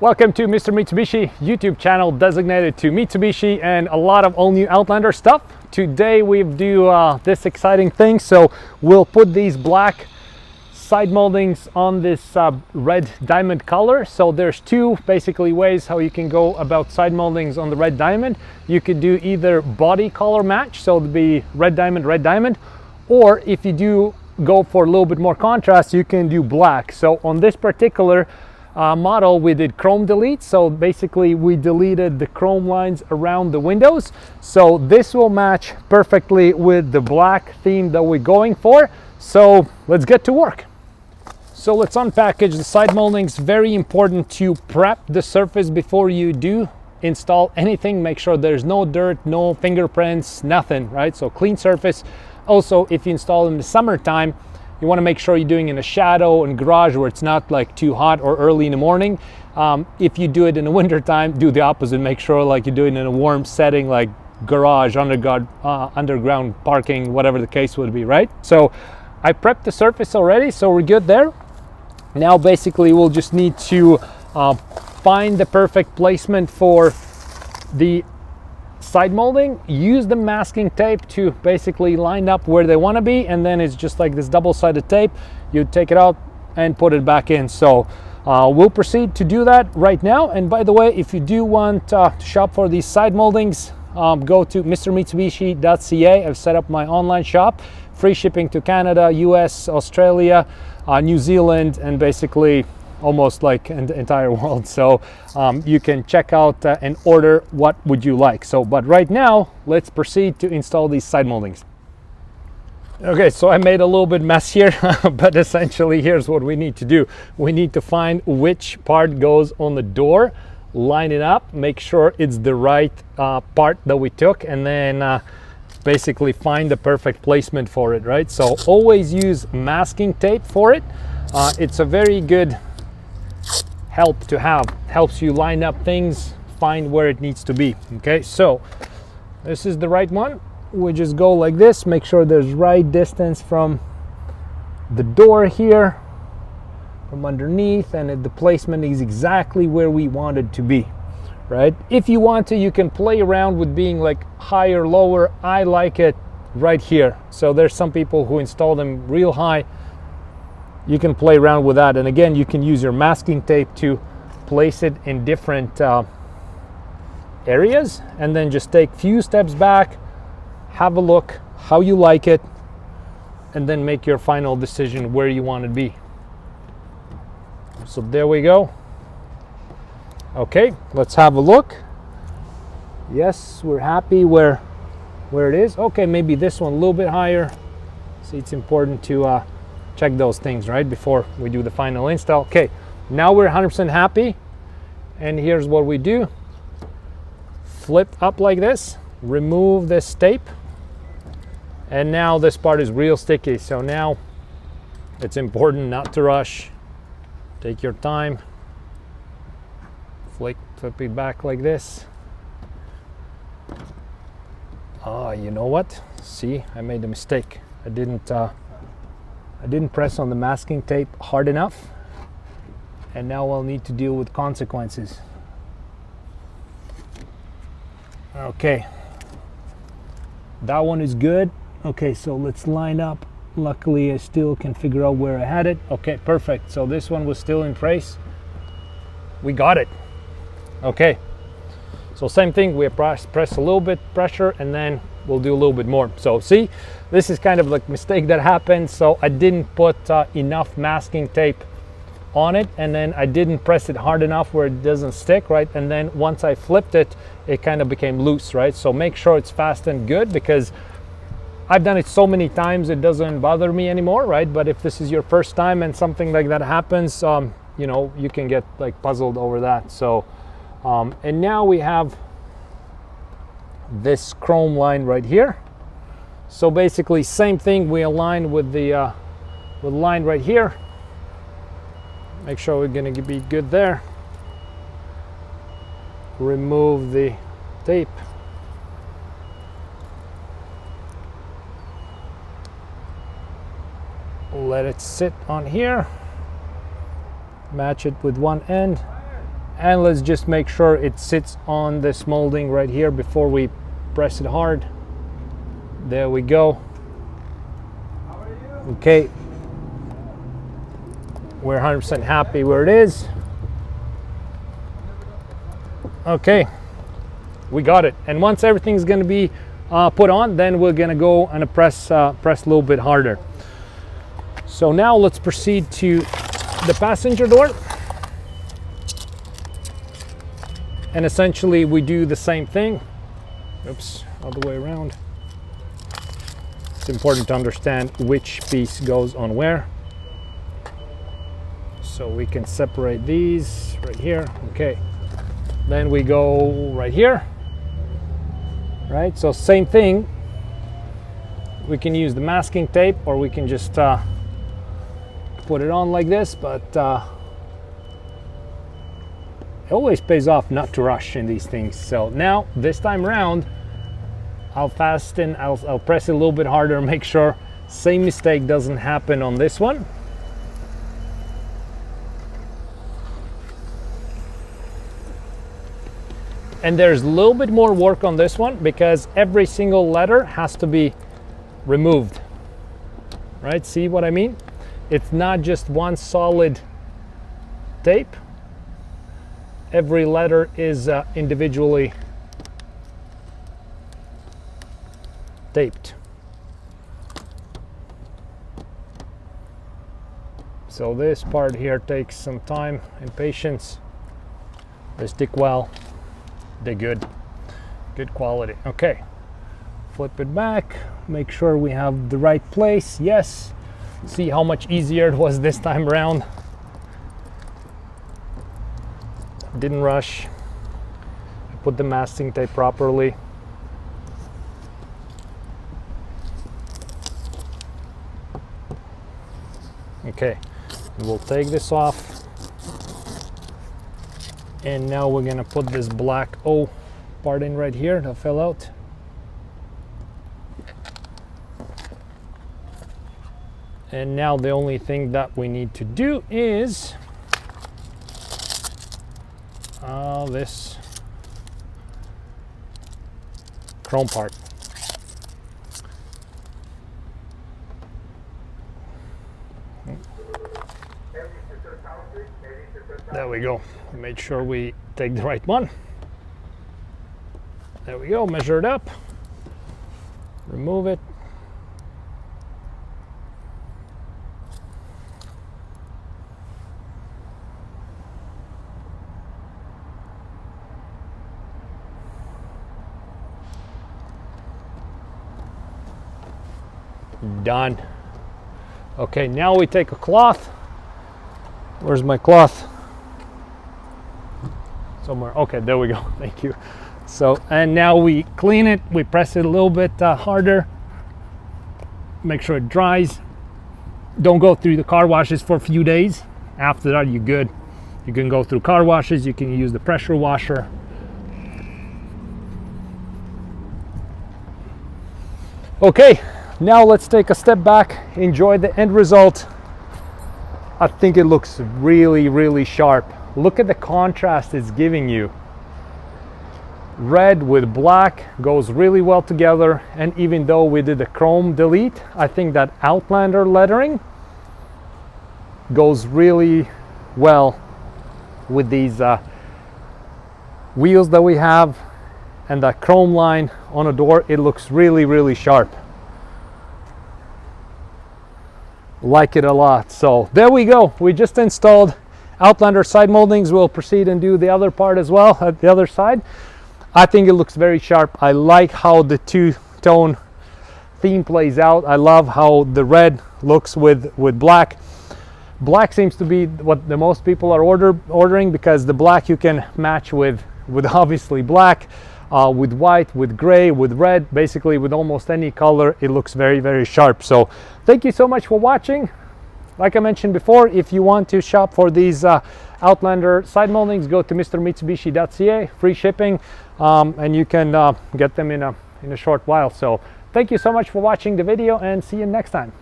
Welcome to Mr. Mitsubishi YouTube channel designated to Mitsubishi and a lot of all new Outlander stuff. Today we do this exciting thing. So we'll put these black side moldings on this red diamond color. So there's two basically ways how you can go about side moldings on the red diamond. You could do either body color match, so it'd be red diamond, or if you do go for a little bit more contrast, you can do black. So on this particular model we did chrome delete, so basically we deleted the chrome lines around the windows, so this will match perfectly with the black theme that we're going for. So let's get to work. So let's unpackage the side moldings. Very important to prep the surface before you do install anything. Make sure there's no dirt, no fingerprints, nothing, right? So clean surface. Also, if you install in the summertime, you want to make sure you're doing in a shadow and garage where it's not like too hot or early in the morning. If you do it in the winter time, do the opposite. Make sure like you're doing it in a warm setting like garage, underground parking, whatever the case would be, right? So I prepped the surface already, so we're good there. Now basically we'll just need to find the perfect placement for the side molding, use the masking tape to basically line up where they want to be, and then it's just like this double-sided tape. You take it out and put it back in. So we'll proceed to do that right now. And by the way, if you do want to shop for these side moldings, go to mrmitsubishi.ca. I've set up my online shop, free shipping to Canada, US, Australia, New Zealand, and basically almost like in the entire world. So you can check out and order what would you like. So but right now let's proceed to install these side moldings. Okay, so I made a little bit mess here but essentially here's what we need to do. We need to find which part goes on the door, line it up, make sure it's the right part that we took, and then basically find the perfect placement for it, right? So always use masking tape for it. It's a very good help to have. Helps you line up things, find where it needs to be. Okay, so this is the right one. We just go like this, make sure there's right distance from the door here, from underneath, and the placement is exactly where we want it to be, right? If you want to, you can play around with being like higher, lower. I like it right here. So there's some people who install them real high. You can play around with that, and again you can use your masking tape to place it in different areas, and then just take few steps back, have a look how you like it, and then make your final decision where you want to be. So there we go. Okay, let's have a look. Yes, we're happy where it is. Okay, maybe this one a little bit higher. See, it's important to check those things right before we do the final install. Okay, now we're 100% happy, and here's what we do. Flip up like this, remove this tape, and now this part is real sticky, so now it's important not to rush. Take your time, flip it back like this. You know what, see, I made a mistake. I didn't press on the masking tape hard enough, and now I'll need to deal with consequences. Okay, that one is good. Okay, so let's line up. Luckily I still can figure out where I had it. Okay, perfect. So this one was still in place. We got it. Okay, so same thing, we press a little bit pressure, and then we'll do a little bit more. So see, this is kind of like mistake that happened. So I didn't put enough masking tape on it, and then I didn't press it hard enough where it doesn't stick, right? And then once I flipped it, it kind of became loose, right? So make sure it's fast and good, because I've done it so many times it doesn't bother me anymore, right? But if this is your first time and something like that happens, you know, you can get like puzzled over that. So and now we have this chrome line right here. So basically same thing, we align with the line right here. Make sure we're going to be good there. Remove the tape. Let it sit on here. Match it with one end, And let's just make sure it sits on this molding right here before we press it hard. There we go. Okay, we're 100% happy where it is. Okay, we got it. And once everything's going to be put on, then we're going to go and press a little bit harder. So now let's proceed to the passenger door. And essentially we do the same thing. Oops, other way around. It's important to understand which piece goes on where. So we can separate these right here. Okay. Then we go right here. Right, so same thing. We can use the masking tape, or we can just put it on like this, but it always pays off not to rush in these things. So now this time around, I'll fasten, I'll press it a little bit harder, make sure same mistake doesn't happen on this one. And there's a little bit more work on this one because every single letter has to be removed. Right, see what I mean? It's not just one solid tape. Every letter is individually taped. So this part here takes some time and patience. They stick well, they're good quality. Okay, flip it back, make sure we have the right place. Yes, see how much easier it was this time around. Didn't rush. I put the masking tape properly. Okay, we'll take this off. And now we're gonna put this black O part in right here that fell out. And now the only thing that we need to do is this chrome part. There we go. Made sure we take the right one. There we go, measure it up, remove it. Done. Okay, now we take a cloth. Where's my cloth? Somewhere. Okay, there we go. Thank you. So, and now we clean it. We press it a little bit harder. Make sure it dries. Don't go through the car washes for a few days. After that, you're good. You can go through car washes. You can use the pressure washer. Okay, now let's take a step back. Enjoy the end result. I think it looks really, really sharp. Look at the contrast it's giving you. Red with black goes really well together, and even though we did the chrome delete, I think that Outlander lettering goes really well with these wheels that we have and that chrome line on a door. It looks really, really sharp. Like it a lot. So there we go. We just installed Outlander side moldings. We'll proceed and do the other part as well at the other side. I think it looks very sharp. I like how the two-tone theme plays out. I love how the red looks with black. Black seems to be what the most people are ordering, because the black you can match with obviously black, with white, with gray, with red, basically with almost any color. It looks very, very sharp. So thank you so much for watching. Like I mentioned before, if you want to shop for these Outlander side moldings, go to mrmitsubishi.ca, free shipping, and you can get them in a short while. So thank you so much for watching the video, and see you next time.